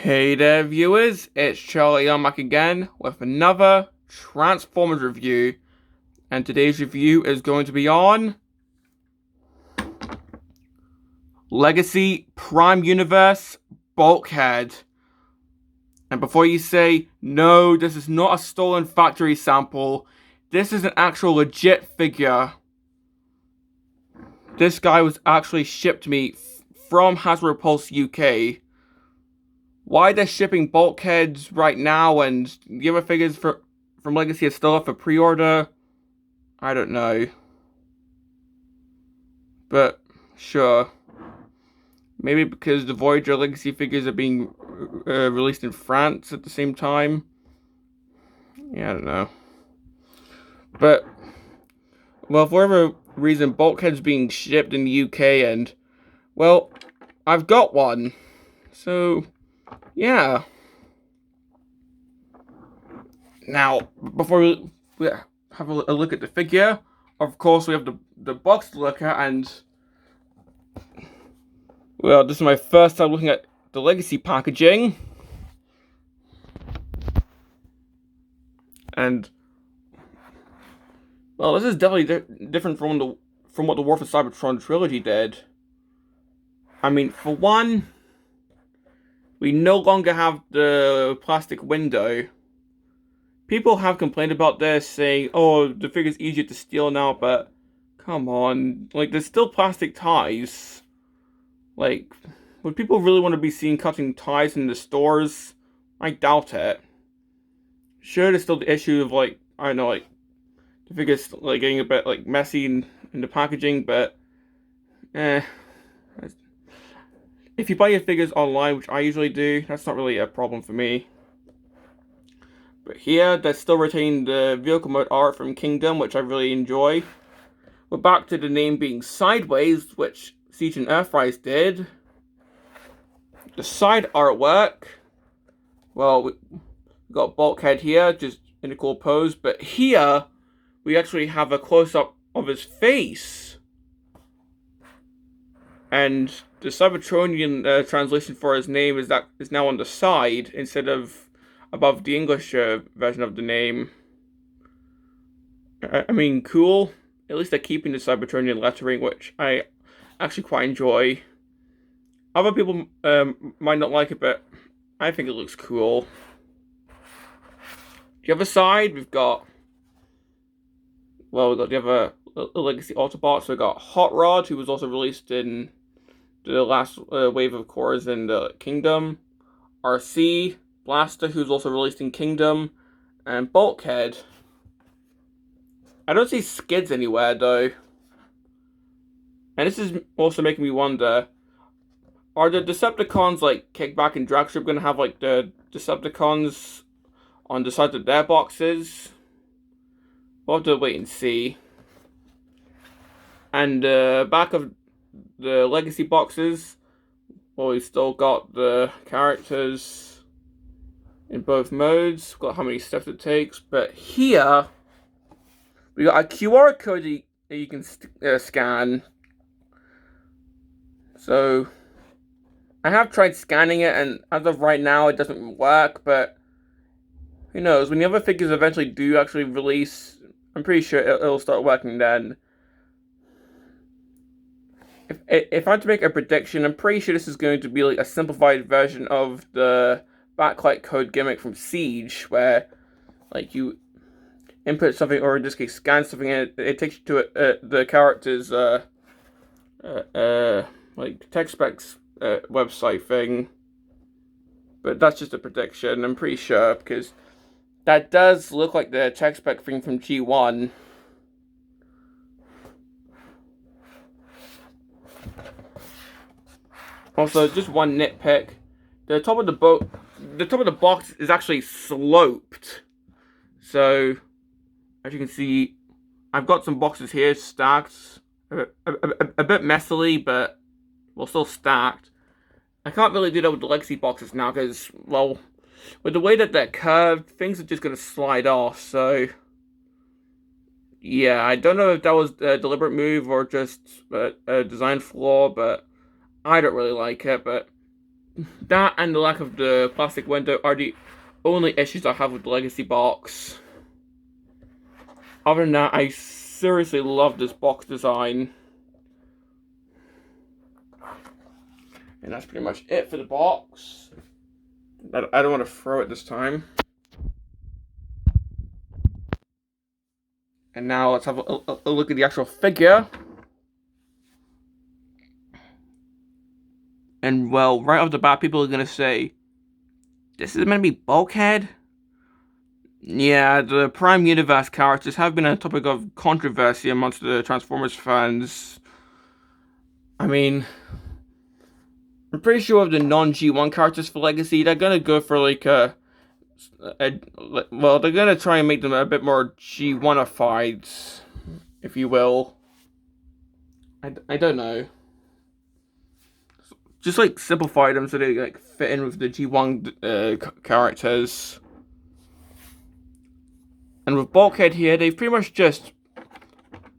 Hey there, viewers. It's Charlie. I'm back again with another Transformers review, and today's review is going to be on Legacy Prime Universe Bulkhead. And before you say, no, this is not a stolen factory sample, this is an actual legit figure. This guy was actually shipped to me from Hasbro Pulse UK. Why they're shipping bulkheads right now and the other figures from Legacy are still up for pre-order, I don't know. But sure. Maybe because the Voyager Legacy figures are being released in France at the same time. Yeah, I don't know. But, well, for whatever reason, Bulkhead's being shipped in the UK and, well, I've got one. So, yeah. Now, before we have a look at the figure, of course we have the box to look at, and well, this is my first time looking at the Legacy packaging, and well, this is definitely different from what the War for Cybertron trilogy did. I mean, for one, we no longer have the plastic window. People have complained about this, saying, oh, the figure's easier to steal now, but come on. Like, there's still plastic ties. Like, would people really want to be seen cutting ties in the stores? I doubt it. Sure, there's still the issue of, like, I don't know, like, the figure's, like, getting a bit, like, messy in the packaging, but, if you buy your figures online, which I usually do, that's not really a problem for me. But here, they're still retaining the vehicle mode art from Kingdom, which I really enjoy. We're back to the name being Sideways, which Siege and Earthrise did. The side artwork, well, we got Bulkhead here, just in a cool pose, but here, we actually have a close-up of his face. And the Cybertronian translation for his name is now on the side, instead of above the English version of the name. I mean, cool. At least they're keeping the Cybertronian lettering, which I actually quite enjoy. Other people might not like it, but I think it looks cool. The other side, we've got the other Legacy Autobots. We've got Hot Rod, who was also released in the last wave of cores in the Kingdom. RC, Blaster, who's also released in Kingdom, and Bulkhead. I don't see Skids anywhere, though. And this is also making me wonder, are the Decepticons, like, Kickback and Dragstrip going to have, like, the Decepticons on the sides of their boxes? We'll have to wait and see. And back of the Legacy boxes, well, we've still got the characters in both modes. We've got how many steps it takes. But here, we got a QR code that you can scan. So, I have tried scanning it, and as of right now, it doesn't work, but who knows? When the other figures eventually do actually release, I'm pretty sure it'll start working then. If I had to make a prediction, I'm pretty sure this is going to be like a simplified version of the backlight code gimmick from Siege, where like you input something, or in this case scan something, and it takes you to the character's like tech specs website thing. But that's just a prediction, I'm pretty sure, because that does look like the tech spec thing from G1. Also, just one nitpick: the top of the box is actually sloped. So, as you can see, I've got some boxes here stacked a bit messily, but well, still stacked. I can't really do that with the Legacy boxes now because, well, with the way that they're curved, things are just going to slide off. So, yeah, I don't know if that was a deliberate move or just a design flaw, but I don't really like it. But that and the lack of the plastic window are the only issues I have with the Legacy box. Other than that, I seriously love this box design. And that's pretty much it for the box. I don't want to throw it this time. And now let's have a look at the actual figure. And well, right off the bat, people are going to say, this is going to be Bulkhead? Yeah, the Prime Universe characters have been a topic of controversy amongst the Transformers fans. I mean, I'm pretty sure of the non-G1 characters for Legacy, they're going to go for like well, they're going to try and make them a bit more G1-ified, if you will. I don't know. Just like simplify them so they like fit in with the G1 characters. And with Bulkhead here, they've pretty much just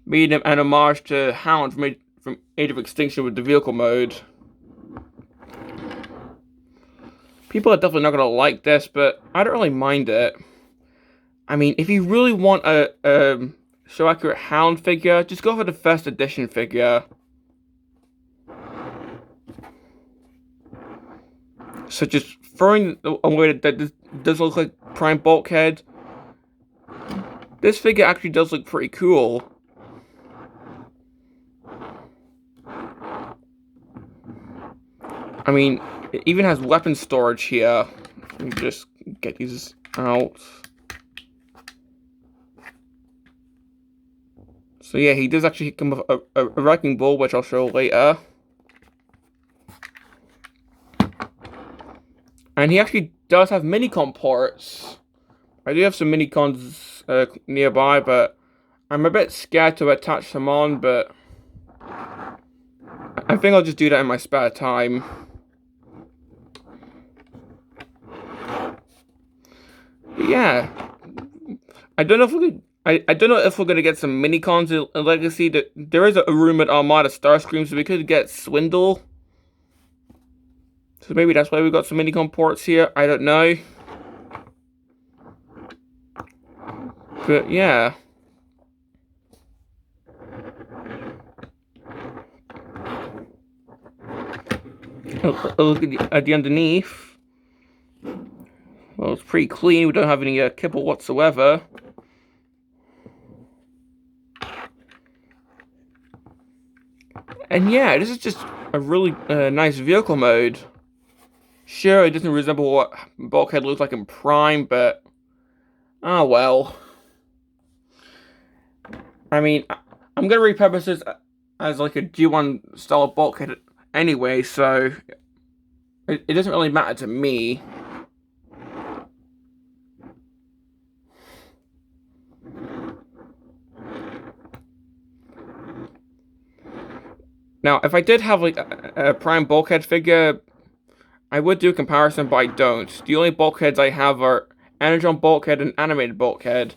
made him an homage to Hound from Age of Extinction with the vehicle mode. People are definitely not going to like this, but I don't really mind it. I mean, if you really want a show accurate Hound figure, just go for the first edition figure. So just throwing away that this doesn't look like Prime Bulkhead. This figure actually does look pretty cool. I mean, it even has weapon storage here. Let me just get these out. So yeah, he does actually come with a wrecking ball, which I'll show later. And he actually does have Minicon ports. I do have some Minicons nearby, but I'm a bit scared to attach them on, but I think I'll just do that in my spare time. But yeah, I don't know if we could, I don't know if we're gonna get some Minicons in Legacy. There is a rumored Armada Starscream, so we could get Swindle. So maybe that's why we got some Minicon ports here. I don't know. But yeah. Look at the underneath. Well, it's pretty clean. We don't have any kibble whatsoever. And yeah, this is just a really nice vehicle mode. Sure, it doesn't resemble what Bulkhead looks like in Prime, but oh well. I mean, I'm gonna repurpose this as like a G1 style of Bulkhead anyway, so it doesn't really matter to me. Now, if I did have like a Prime Bulkhead figure, I would do a comparison, but I don't. The only Bulkheads I have are Energon Bulkhead and Animated Bulkhead,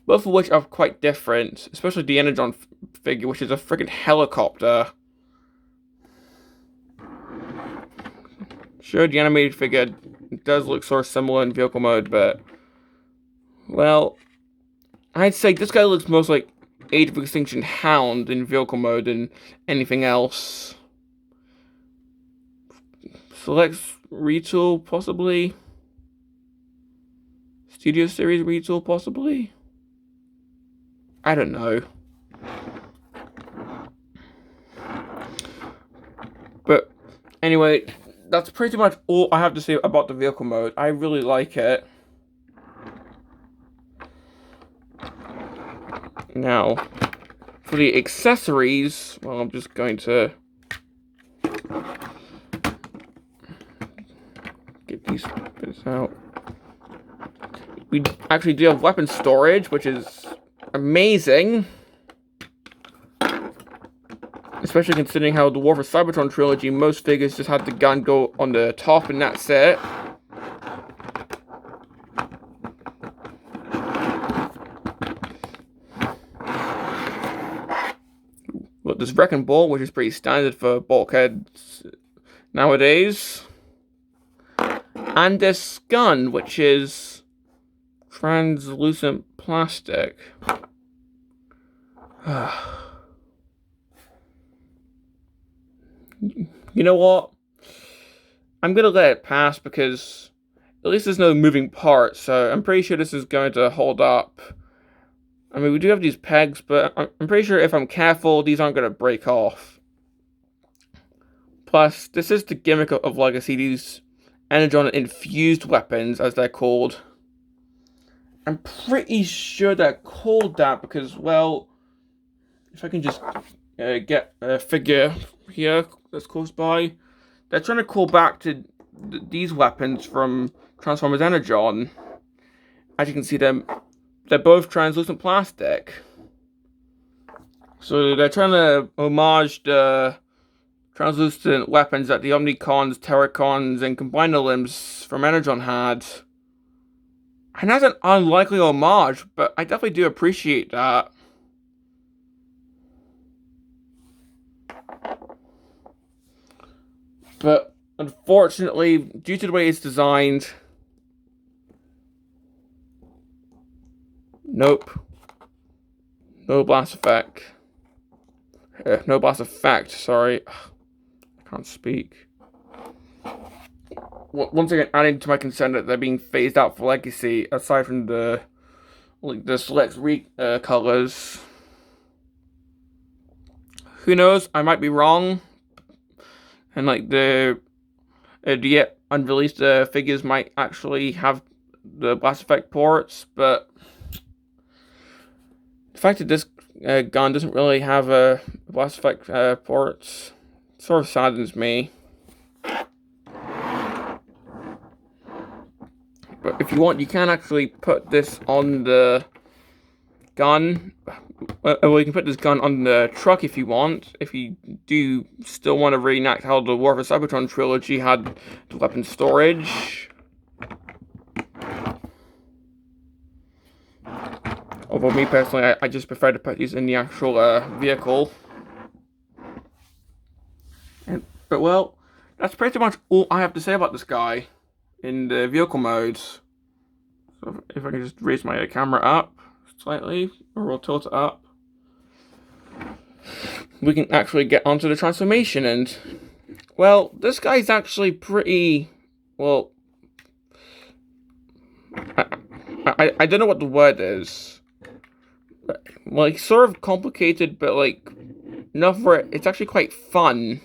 both of which are quite different, especially the Energon figure, which is a freaking helicopter. Sure, the animated figure does look sort of similar in vehicle mode, but well, I'd say this guy looks most like Age of Extinction Hound in vehicle mode than anything else. Select retool, possibly. Studio Series retool, possibly. I don't know. But anyway, that's pretty much all I have to say about the vehicle mode. I really like it. Now, for the accessories, well, I'm just going to get these bits out. We actually do have weapon storage, which is amazing. Especially considering how the War for Cybertron trilogy, most figures just had the gun go on the top and that's it. Look, this wrecking ball, which is pretty standard for bulkheads nowadays. And this gun, which is translucent plastic. You know what? I'm gonna let it pass because at least there's no moving parts, so I'm pretty sure this is going to hold up. I mean, we do have these pegs, but I'm pretty sure if I'm careful, these aren't gonna break off. Plus, this is the gimmick of Legacy, these Energon-infused weapons, as they're called. I'm pretty sure they're called that because, well, if I can just get a figure here that's close by. They're trying to call back to these weapons from Transformers Energon. As you can see, they're both translucent plastic. So they're trying to homage the translucent weapons that the Omnicons, Terracons, and Combiner Limbs from Energon had. And that's an unlikely homage, but I definitely do appreciate that. But unfortunately, due to the way it's designed, nope. No blast effect. No blast effect, sorry. I can't speak. Once again, adding to my concern that they're being phased out for Legacy, aside from the select colors. Who knows? I might be wrong. And like the yet unreleased figures might actually have the blast effect ports, but the fact that this gun doesn't really have a blast effect ports sort of saddens me. But if you want, you can actually put this on the gun. Well, you can put this gun on the truck if you want. If you do still want to reenact how the War for Cybertron trilogy had the weapon storage. Although me personally, I just prefer to put these in the actual vehicle. But well, that's pretty much all I have to say about this guy in the vehicle modes. So if I can just raise my camera up slightly, or we'll tilt it up, we can actually get onto the transformation. And well, this guy's actually pretty, well, I don't know what the word is, but, like, sort of complicated, but like enough where it's actually quite fun.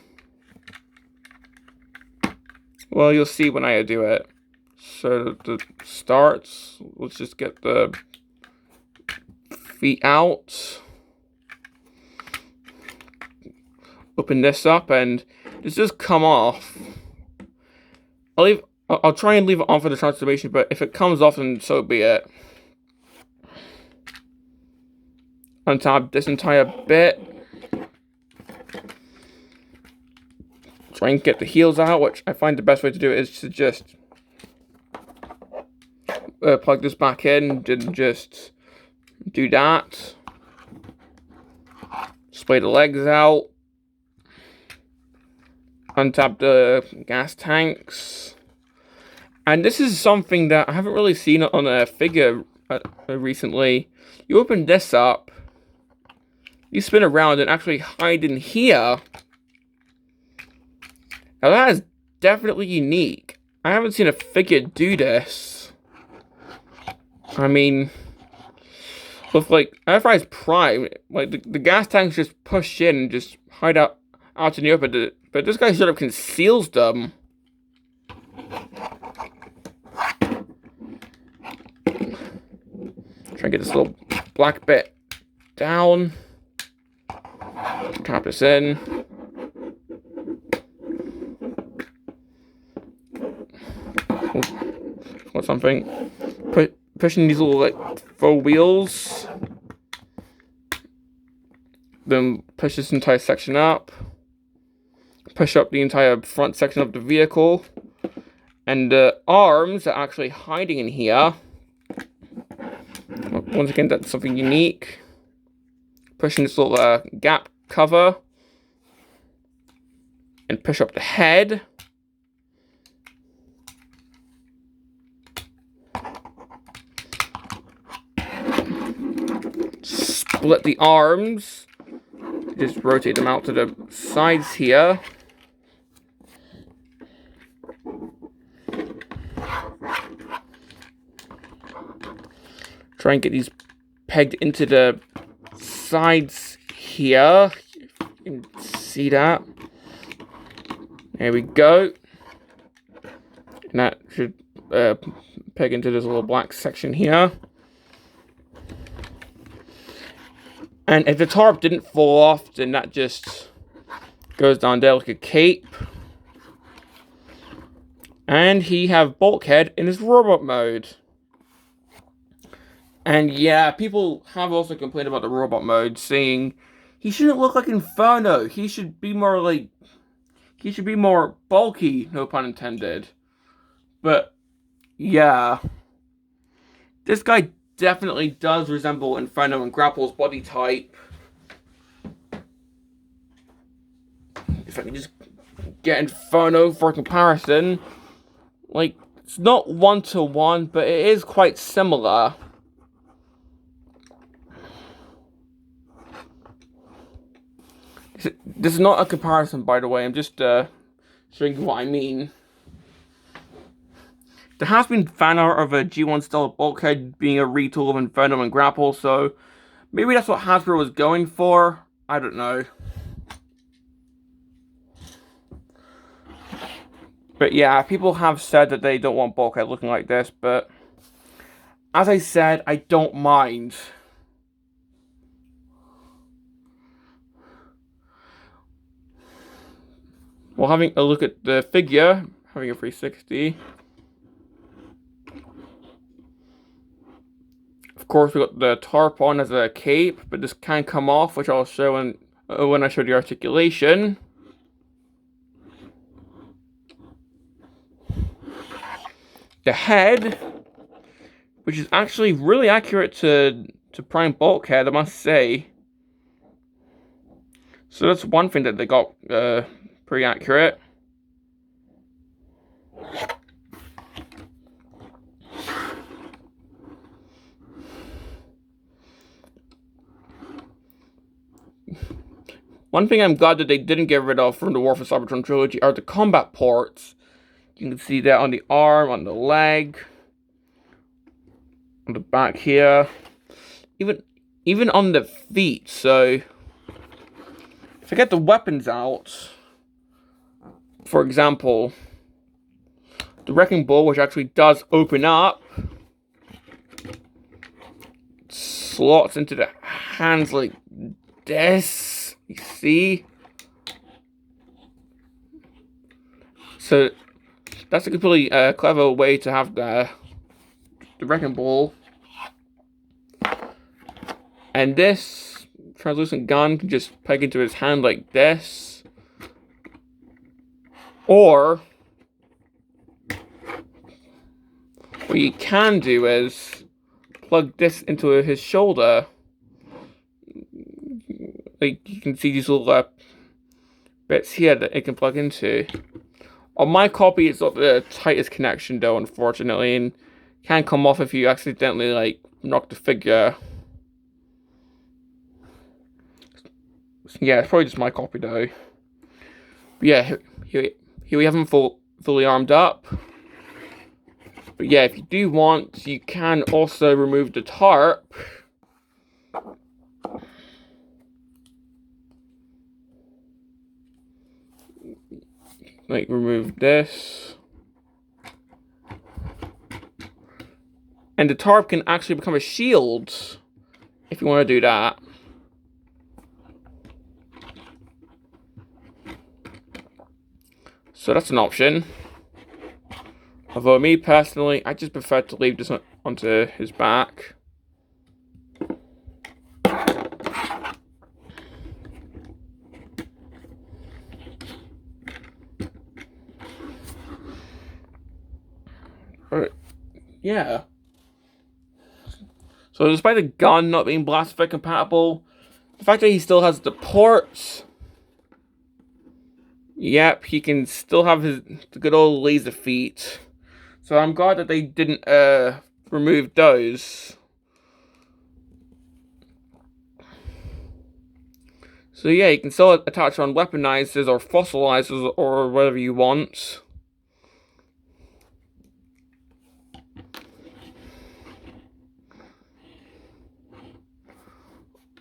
Well, you'll see when I do it. So the starts, let's just get the feet out. Open this up and this just come off. I'll try and leave it on for the transformation, but if it comes off, then so be it. Untap this entire bit. Try and get the heels out, which I find the best way to do it is to just plug this back in and just do that. Splay the legs out. Untap the gas tanks. And this is something that I haven't really seen on a figure recently. You open this up, you spin around and actually hide in here. Now that is definitely unique. I haven't seen a figure do this. I mean, with like Enterprise Prime, like the gas tanks just push in and just hide out in the open, but this guy sort of conceals them. Try and get this little black bit down. Tap this in. Or something. Pushing these little like faux wheels. Then push this entire section up. Push up the entire front section of the vehicle. And the arms are actually hiding in here. Once again, that's something unique. Pushing this little gap cover. And push up the head. split the arms. Just rotate them out to the sides here. Try and get these pegged into the sides here. You can see that. There we go. And that should peg into this little black section here. And if the tarp didn't fall off, then that just goes down there like a cape. And he have Bulkhead in his robot mode. And yeah, people have also complained about the robot mode, saying he shouldn't look like Inferno. He should be more like, he should be more bulky, no pun intended. But yeah, this guy definitely does resemble Inferno and Grapple's body type. If I can just get Inferno for comparison, like, it's not 1-to-1, but it is quite similar. This is not a comparison, by the way. I'm just showing you what I mean. There has been fan art of a G1 style Bulkhead being a retool of Inferno and Grapple, so maybe that's what Hasbro was going for. I don't know. But yeah, people have said that they don't want Bulkhead looking like this, but as I said, I don't mind. Well, having a look at the figure, having a 360. Of course, we got the tarp on as a cape, but this can come off, which I'll show when I show the articulation. The head, which is actually really accurate to prime Bulkhead, I must say. So that's one thing that they got pretty accurate. One thing I'm glad that they didn't get rid of from the War for Cybertron trilogy are the combat ports. You can see that on the arm, on the leg, on the back here, even on the feet. So if I get the weapons out, for example, the Wrecking Ball, which actually does open up, slots into the hands like this, you see? So that's a completely clever way to have the Wrecking Ball. And this translucent gun can just peg into his hand like this. Or what you can do is plug this into his shoulder. Like, you can see these little bits here that it can plug into. On my copy, it's not the tightest connection though, unfortunately, and can come off if you accidentally, like, knock the figure. Yeah, it's probably just my copy though. But yeah, here we have him fully armed up. But yeah, if you do want, you can also remove the tarp. Like, remove this. And the tarp can actually become a shield if you want to do that. So that's an option. Although me personally, I just prefer to leave this onto his back. Yeah. So despite the gun not being blast effect compatible, the fact that he still has the ports, yep, he can still have the good old laser feet. So I'm glad that they didn't remove those. So yeah, you can still attach on weaponizers or fossilizers or whatever you want.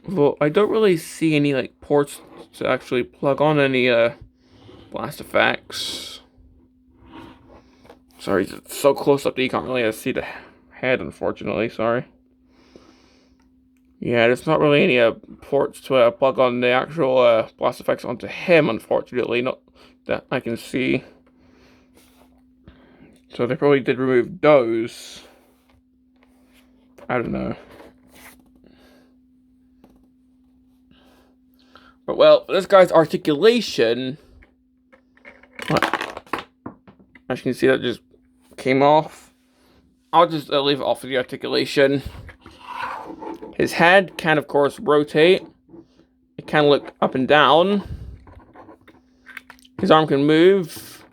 Well, I don't really see any like ports to actually plug on any blast effects. Sorry, it's so close up that you can't really see the head, unfortunately. Sorry. Yeah, there's not really any ports to plug on the actual blast effects onto him, unfortunately. Not that I can see. So they probably did remove those. I don't know. But well, this guy's articulation, as you can see, that just came off. I'll just leave it off of the articulation. His head can, of course, rotate. It can look up and down. His arm can move.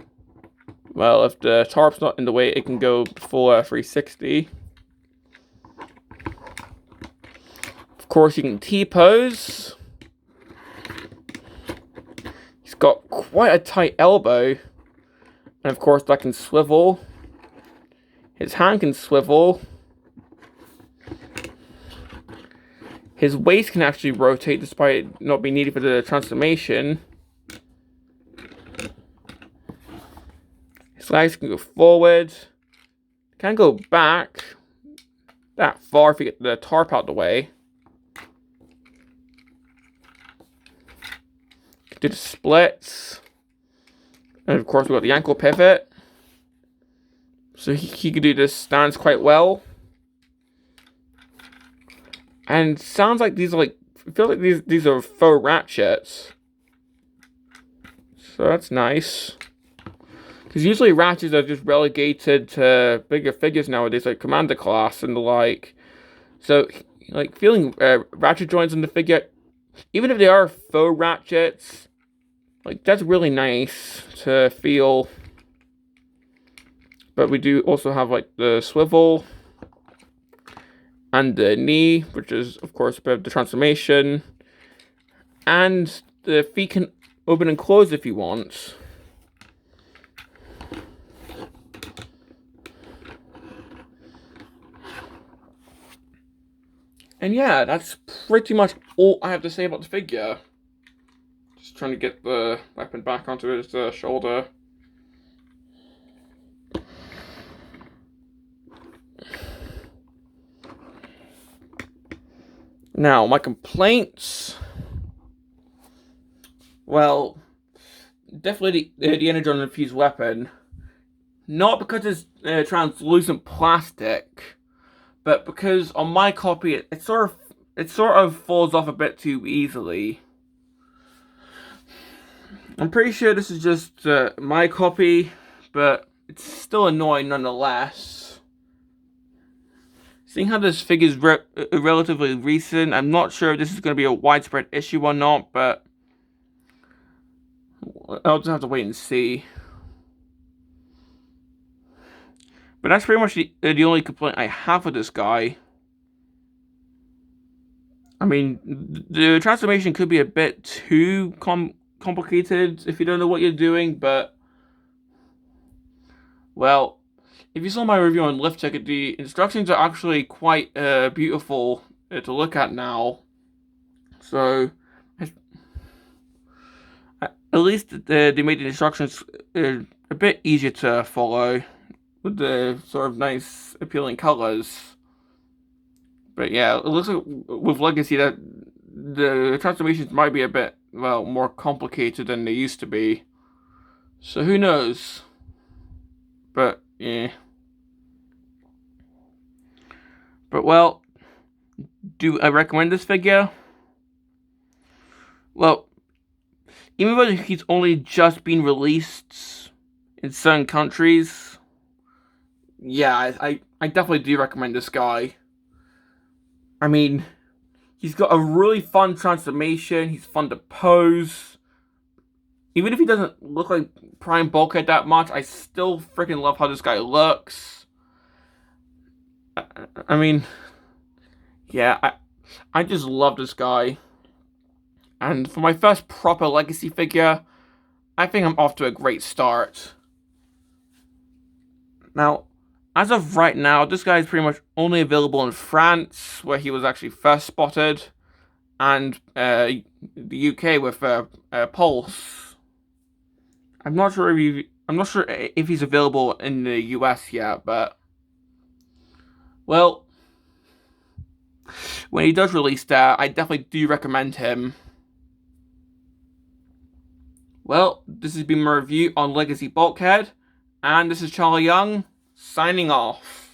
Well, if the tarp's not in the way, it can go full 360. Of course, you can T-pose. He's got quite a tight elbow. And of course, that can swivel. His hand can swivel. His waist can actually rotate despite it not being needed for the transformation. His legs can go forward. Can go back that far if you get the tarp out of the way. Can do the splits. And of course, we've got the ankle pivot. So he can do this stance quite well. And sounds like these are like, I feel like these are faux ratchets. So that's nice. Because usually ratchets are just relegated to bigger figures nowadays, like Commander Class and the like. So, like, feeling ratchet joints in the figure, even if they are faux ratchets, like, that's really nice to feel. But we do also have, like, the swivel and the knee, which is, of course, a bit of the transformation. And the feet can open and close if you want. And yeah, that's pretty much all I have to say about the figure. Just trying to get the weapon back onto his shoulder. Now, my complaints. Well, definitely the Energon infused weapon. Not because it's translucent plastic, but because on my copy it sort of falls off a bit too easily. I'm pretty sure this is just my copy, but it's still annoying nonetheless. Seeing how this figure is relatively recent, I'm not sure if this is going to be a widespread issue or not, but I'll just have to wait and see. But that's pretty much the only complaint I have with this guy. I mean, the transformation could be a bit too complicated if you don't know what you're doing, but well, if you saw my review on Lift Ticket, the instructions are actually quite beautiful to look at now. So, at least they made the instructions a bit easier to follow with the sort of nice, appealing colors. But yeah, it looks like with Legacy that the transformations might be a bit, well, more complicated than they used to be. So who knows? But yeah. But well, do I recommend this figure? Well, even though he's only just been released in certain countries, yeah, I definitely do recommend this guy. I mean, he's got a really fun transformation, he's fun to pose. Even if he doesn't look like Prime Bulkhead that much, I still freaking love how this guy looks. I mean, yeah, I just love this guy. And for my first proper Legacy figure, I think I'm off to a great start. Now, as of right now, this guy is pretty much only available in France, where he was actually first spotted, and the UK with Pulse. I'm not sure if he's available in the US yet, but well, when he does release that, I definitely do recommend him. Well, this has been my review on Legacy Bulkhead, and this is Charlie Young, signing off.